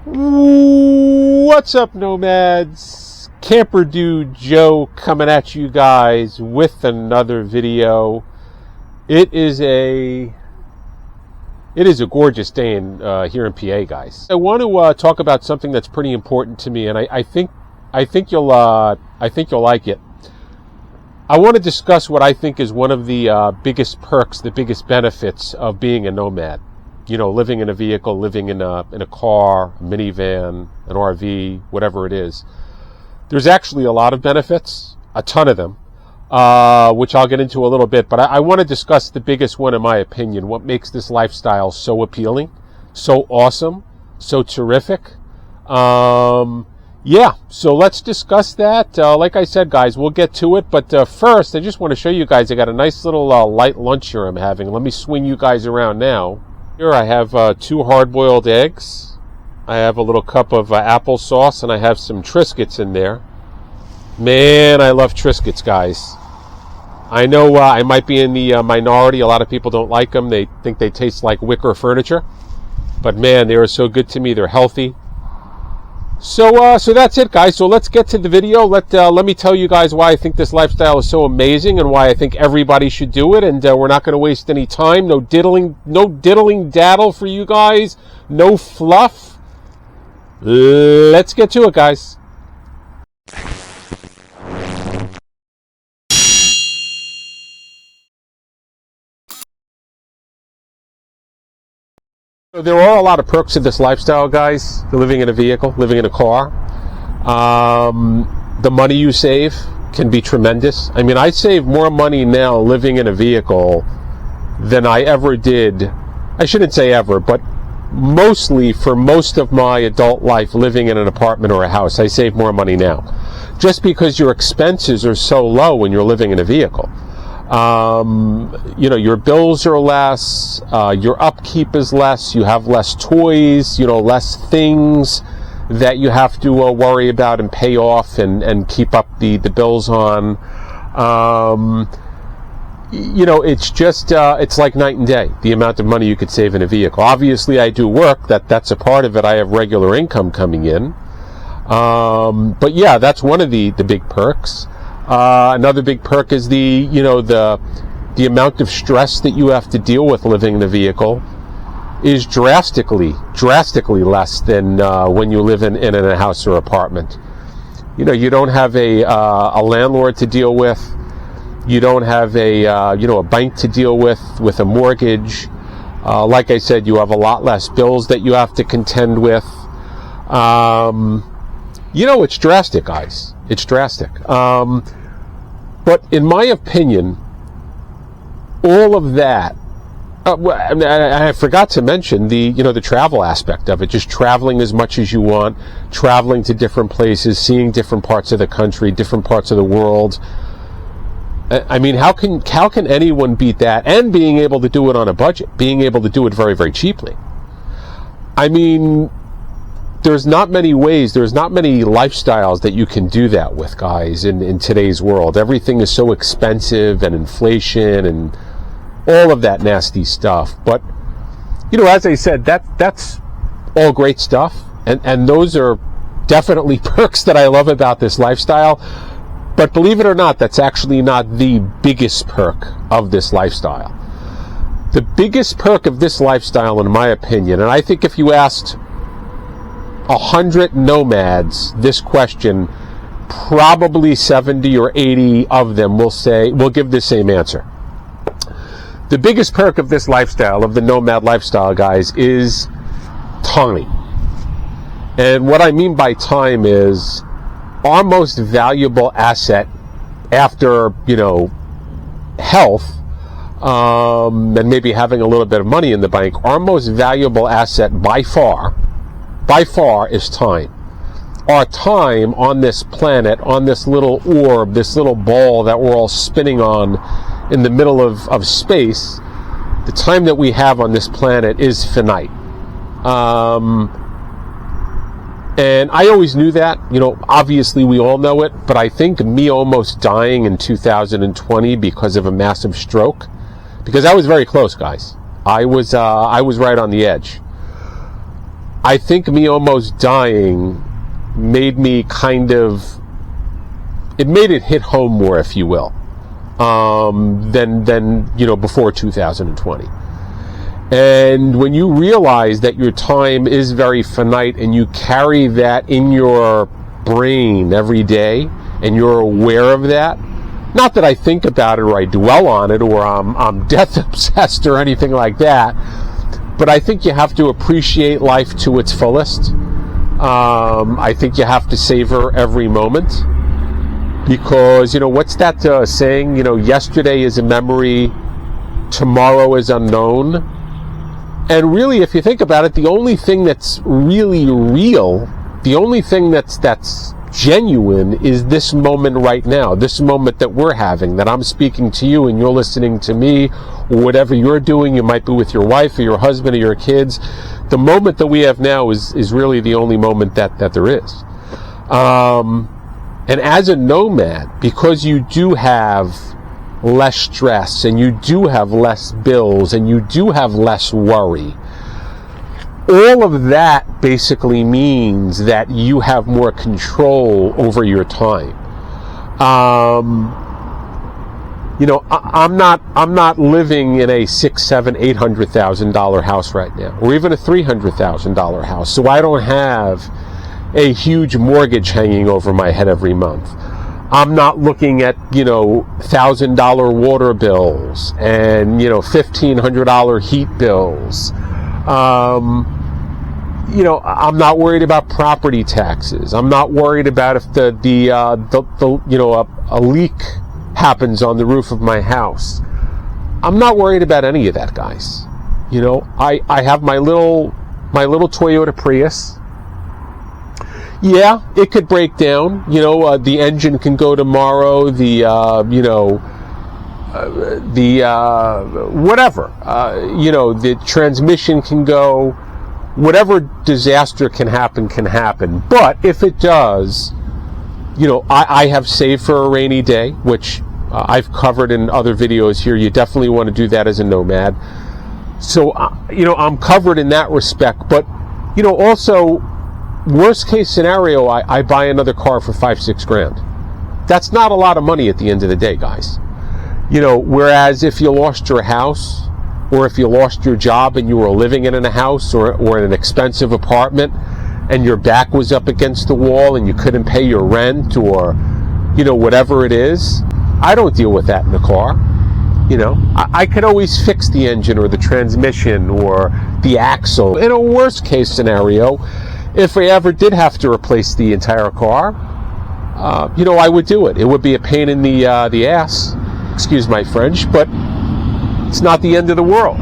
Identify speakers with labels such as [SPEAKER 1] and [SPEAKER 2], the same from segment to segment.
[SPEAKER 1] What's up, nomads? Camper Dude Joe coming at you guys with another video. It is a gorgeous day here in PA, guys. I want to talk about something that's pretty important to me, and I think you'll like it. I want to discuss what I think is one of the biggest perks, the biggest benefits of being a nomad. You know, living in a vehicle, living in a car, a minivan, an RV, whatever it is. There's actually a lot of benefits, a ton of them, which I'll get into a little bit. But I want to discuss the biggest one, in my opinion, what makes this lifestyle so appealing, so awesome, so terrific. Yeah, so let's discuss that. Like I said, guys, we'll get to it. But first, I just want to show you guys, I got a nice little light lunch here I'm having. Let me swing you guys around now. Here I have 2 hard-boiled eggs. I have a little cup of applesauce, and I have some Triscuits in there. Man, I love Triscuits, guys. I know I might be in the minority. A lot of people don't like them. They think they taste like wicker furniture. But man, they are so good to me. They're healthy. So that's it, guys. So let's get to the video. Let me tell you guys why I think this lifestyle is so amazing and why I think everybody should do it. And we're not going to waste any time. No diddling daddle for you guys. No fluff. Let's get to it, guys. So there are a lot of perks of this lifestyle, guys. Living in a vehicle, living in a car. The money you save can be tremendous. I mean, I save more money now living in a vehicle than I ever did. I shouldn't say ever, but mostly for most of my adult life living in an apartment or a house, I save more money now. Just because your expenses are so low when you're living in a vehicle. You know, your bills are less, your upkeep is less, you have less toys, you know, less things that you have to worry about and pay off and keep up the bills on. You know, it's just, it's like night and day, the amount of money you could save in a vehicle. Obviously, I do work, that's a part of it. I have regular income coming in. But yeah, that's one of the big perks. Another big perk is the amount of stress that you have to deal with living in a vehicle is drastically less than when you live in a house or apartment. You know, you don't have a landlord to deal with. You don't have a bank to deal with a mortgage. Like I said, you have a lot less bills that you have to contend with. You know, it's drastic, guys. It's drastic. But in my opinion, all of that, I forgot to mention the travel aspect of it, just traveling as much as you want, traveling to different places, seeing different parts of the country, different parts of the world. I mean, how can anyone beat that? And being able to do it on a budget, being able to do it very, very cheaply. I mean, there's not many ways, there's not many lifestyles that you can do that with, guys, in today's world. Everything is so expensive, and inflation and all of that nasty stuff. But, you know, as I said, that's all great stuff. And those are definitely perks that I love about this lifestyle. But believe it or not, that's actually not the biggest perk of this lifestyle. The biggest perk of this lifestyle, in my opinion, and I think if you asked 100 nomads this question, probably 70 or 80 of them will give the same answer. The biggest perk of this lifestyle, of the nomad lifestyle, guys, is time. And what I mean by time is our most valuable asset after, health, and maybe having a little bit of money in the bank, our most valuable asset by far is time. Our time on this planet, on this little orb, this little ball that we're all spinning on in the middle of space, the time that we have on this planet is finite. And I always knew that, obviously we all know it, but I think me almost dying in 2020 because of a massive stroke, because I was very close, guys. I was right on the edge. I think me almost dying made me it made it hit home more, if you will, than before 2020. And when you realize that your time is very finite and you carry that in your brain every day and you're aware of that, not that I think about it or I dwell on it or I'm death obsessed or anything like that, but I think you have to appreciate life to its fullest. I think you have to savor every moment, because, what's that saying? Yesterday is a memory, tomorrow is unknown. And really, if you think about it, the only thing that's really real, the only thing that's genuine is this moment right now, this moment that we're having, that I'm speaking to you and you're listening to me, or whatever you're doing. You might be with your wife or your husband or your kids. The moment that we have now is really the only moment that there is. And as a nomad, because you do have less stress and you do have less bills and you do have less worry, all of that basically means that you have more control over your time. I'm not living in a $600,000, $700,000, $800,000 house right now, or even a $300,000 house. So I don't have a huge mortgage hanging over my head every month. I'm not looking at, $1,000 water bills and, $1,500 heat bills. I'm not worried about property taxes. I'm not worried about if a leak happens on the roof of my house. I'm not worried about any of that, guys. I have my little Toyota Prius. Yeah, it could break down. The engine can go tomorrow. The transmission can go. Whatever disaster can happen. But if it does, I have saved for a rainy day, which I've covered in other videos here. You definitely want to do that as a nomad. So, I'm covered in that respect. But, also, worst case scenario, I buy another car for $5-6 grand. That's not a lot of money at the end of the day, guys. Whereas if you lost your house, or if you lost your job and you were living in a house or in an expensive apartment and your back was up against the wall and you couldn't pay your rent or, whatever it is, I don't deal with that in the car. I could always fix the engine or the transmission or the axle. In a worst case scenario, if I ever did have to replace the entire car, I would do it. It would be a pain in the ass, excuse my French, but it's not the end of the world.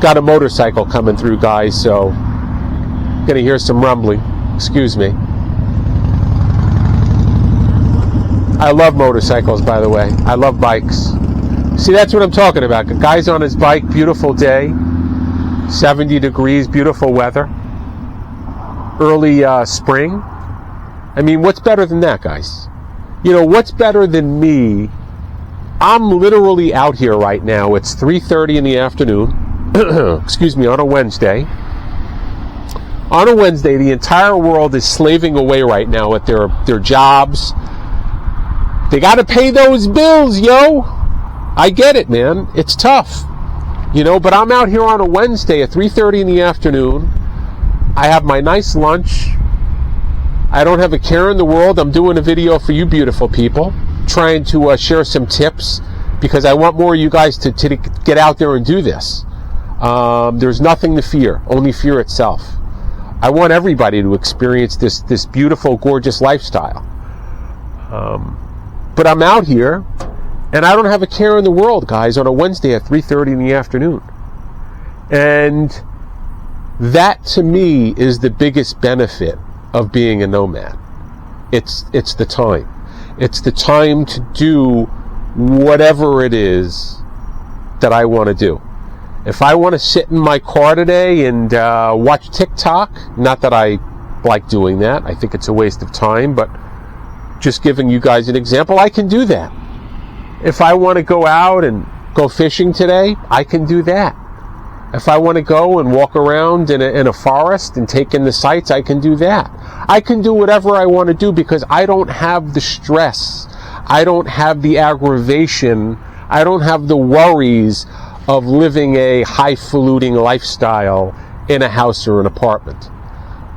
[SPEAKER 1] Got a motorcycle coming through, guys, so gonna hear some rumbling. Excuse me. I love motorcycles, by the way. I love bikes. See, that's what I'm talking about. A guy's on his bike, beautiful day, 70 degrees, beautiful weather, early spring. I mean, what's better than that, guys? What's better than me? I'm literally out here right now. It's 3:30 in the afternoon. Excuse me, on a Wednesday. On a Wednesday, the entire world is slaving away right now at their jobs. They got to pay those bills, yo. I get it, man. It's tough. But I'm out here on a Wednesday at 3:30 in the afternoon. I have my nice lunch. I don't have a care in the world. I'm doing a video for you beautiful people, trying to share some tips, because I want more of you guys to get out there and do this. There's nothing to fear, only fear itself. I want everybody to experience this beautiful, gorgeous lifestyle. But I'm out here, and I don't have a care in the world, guys, on a Wednesday at 3:30 in the afternoon. And that, to me, is the biggest benefit of being a nomad. It's the time. It's the time to do whatever it is that I want to do. If I want to sit in my car today and watch TikTok, not that I like doing that, I think it's a waste of time, but just giving you guys an example, I can do that. If I want to go out and go fishing today, I can do that. If I want to go and walk around in a forest and take in the sights, I can do that. I can do whatever I want to do because I don't have the stress. I don't have the aggravation. I don't have the worries of living a highfalutin lifestyle in a house or an apartment.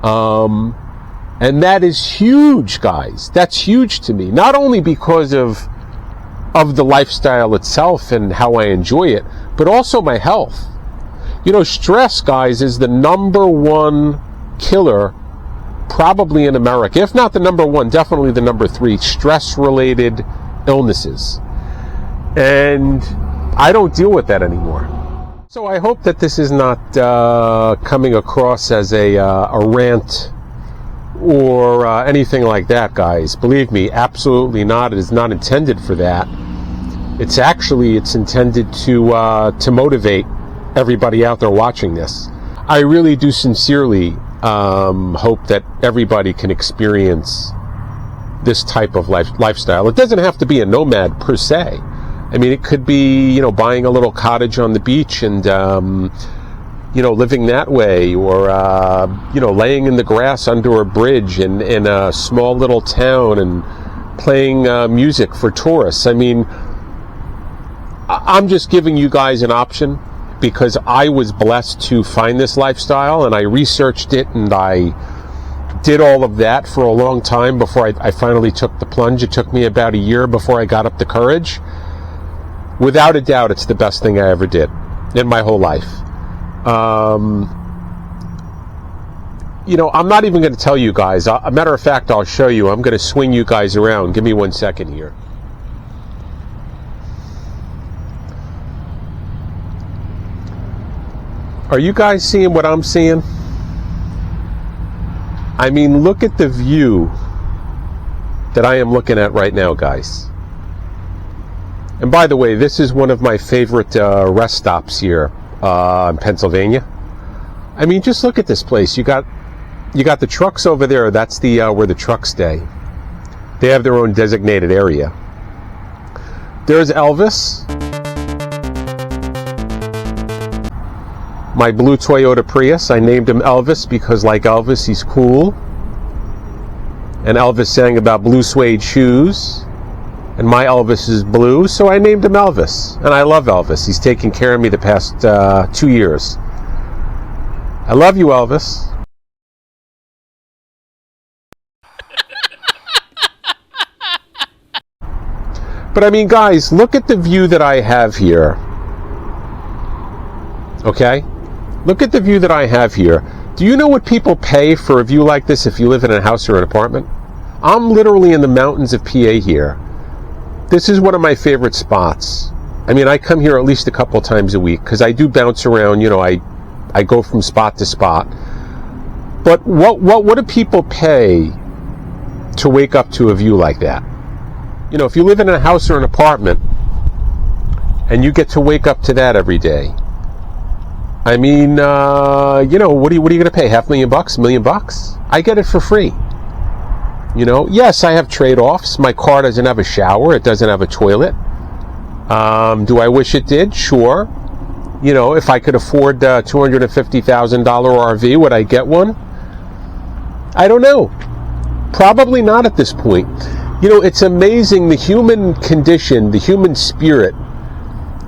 [SPEAKER 1] And that is huge, guys. That's huge to me. Not only because of the lifestyle itself and how I enjoy it, but also my health. You know, stress, guys, is the number one killer probably in America. If not the number one, definitely the number 3 stress-related illnesses. And I don't deal with that anymore. So I hope that this is not coming across as a rant or anything like that, guys. Believe me, absolutely not. It is not intended for that. It's intended to motivate everybody out there watching this. I really do sincerely hope that everybody can experience this type of lifestyle. It doesn't have to be a nomad per se. I mean, it could be, you know, buying a little cottage on the beach and, you know, living that way, or, you know, laying in the grass under a bridge in a small little town and playing music for tourists. I mean, I'm just giving you guys an option because I was blessed to find this lifestyle, and I researched it, and I did all of that for a long time before I finally took the plunge. It took me about a year before I got up the courage. Without a doubt, it's the best thing I ever did in my whole life. You know, I'm not even going to tell you guys. A matter of fact, I'll show you. I'm going to swing you guys around. Give me 1 second here. Are you guys seeing what I'm seeing? I mean, look at the view that I am looking at right now, guys. And by the way, this is one of my favorite rest stops here in Pennsylvania. I mean, just look at this place. You got the trucks over there. That's the where the trucks stay. They have their own designated area. There's Elvis. My blue Toyota Prius. I named him Elvis because, like Elvis, he's cool. And Elvis sang about blue suede shoes. And my Elvis is blue, so I named him Elvis. And I love Elvis. He's taken care of me the past 2 years. I love you, Elvis. But I mean, guys, look at the view that I have here. Okay? Look at the view that I have here. Do you know what people pay for a view like this if you live in a house or an apartment? I'm literally in the mountains of PA here. This is one of my favorite spots. I mean, I come here at least a couple times a week because I do bounce around. You know, I go from spot to spot. But what do people pay to wake up to a view like that? You know, if you live in a house or an apartment and you get to wake up to that every day, I mean, you know, what are you going to pay? $500,000, $1 million? I get it for free. You know, yes, I have trade-offs. My car doesn't have a shower. It doesn't have a toilet. Do I wish it did? Sure. You know, if I could afford $250,000 RV, would I get one? I don't know. Probably not at this point. You know, it's amazing, the human condition, the human spirit.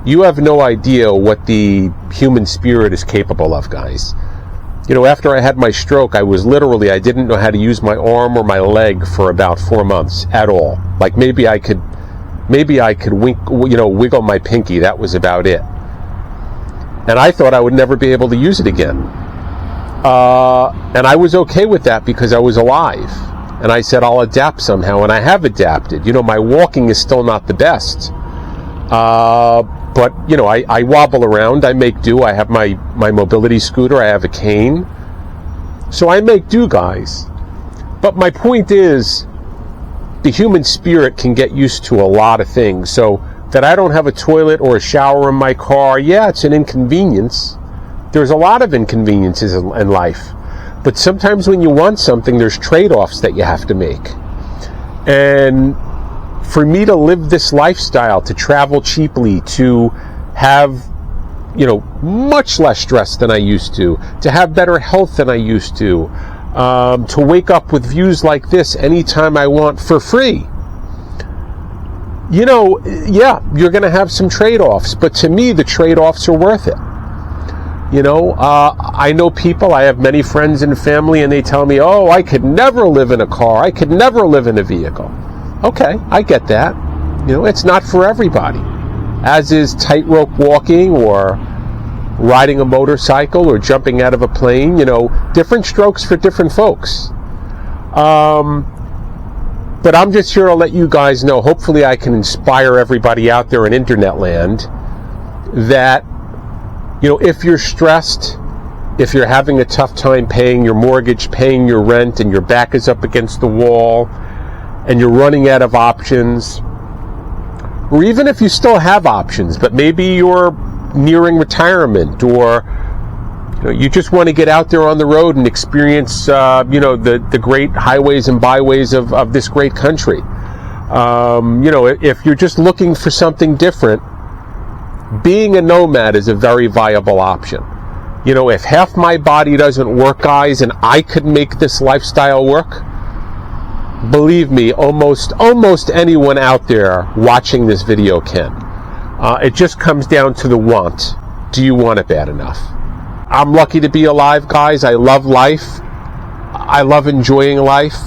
[SPEAKER 1] You have no idea what the human spirit is capable of, guys. You know, after I had my stroke, I didn't know how to use my arm or my leg for about 4 months at all. Like maybe I could wiggle my pinky. That was about it. And I thought I would never be able to use it again. And I was okay with that because I was alive. And I said, I'll adapt somehow. And I have adapted. You know, my walking is still not the best. But, you know, I wobble around, I make do, I have my mobility scooter, I have a cane. So I make do, guys. But my point is, the human spirit can get used to a lot of things. So that I don't have a toilet or a shower in my car, yeah, it's an inconvenience. There's a lot of inconveniences in life. But sometimes when you want something, there's trade-offs that you have to make. And for me to live this lifestyle, to travel cheaply, to have much less stress than I used to have better health than I used to wake up with views like this anytime I want for free. Yeah, you're going to have some trade-offs, but to me, the trade-offs are worth it. I know people, I have many friends and family, and they tell me, oh, I could never live in a car. I could never live in a vehicle. Okay, I get that. It's not for everybody. As is tightrope walking or riding a motorcycle or jumping out of a plane, different strokes for different folks. But I'm just here to let you guys know, hopefully I can inspire everybody out there in internet land that, if you're stressed, if you're having a tough time paying your mortgage, paying your rent, and your back is up against the wall, and you're running out of options, or even if you still have options, but maybe you're nearing retirement, or you just want to get out there on the road and experience, the great highways and byways of this great country. If you're just looking for something different, being a nomad is a very viable option. If half my body doesn't work, guys, and I could make this lifestyle work, believe me, almost anyone out there watching this video can. It just comes down to the want. Do you want it bad enough? I'm lucky to be alive, guys. I love life. I love enjoying life.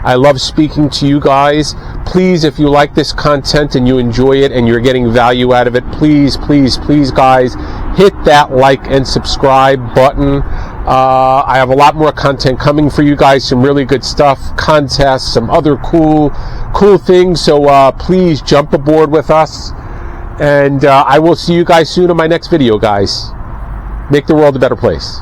[SPEAKER 1] I love speaking to you guys. Please, if you like this content and you enjoy it and you're getting value out of it, please, please, please, guys, hit that like and subscribe button. I have a lot more content coming for you guys, some really good stuff, contests, some other cool things. So please jump aboard with us. And I will see you guys soon in my next video, guys. Make the world a better place.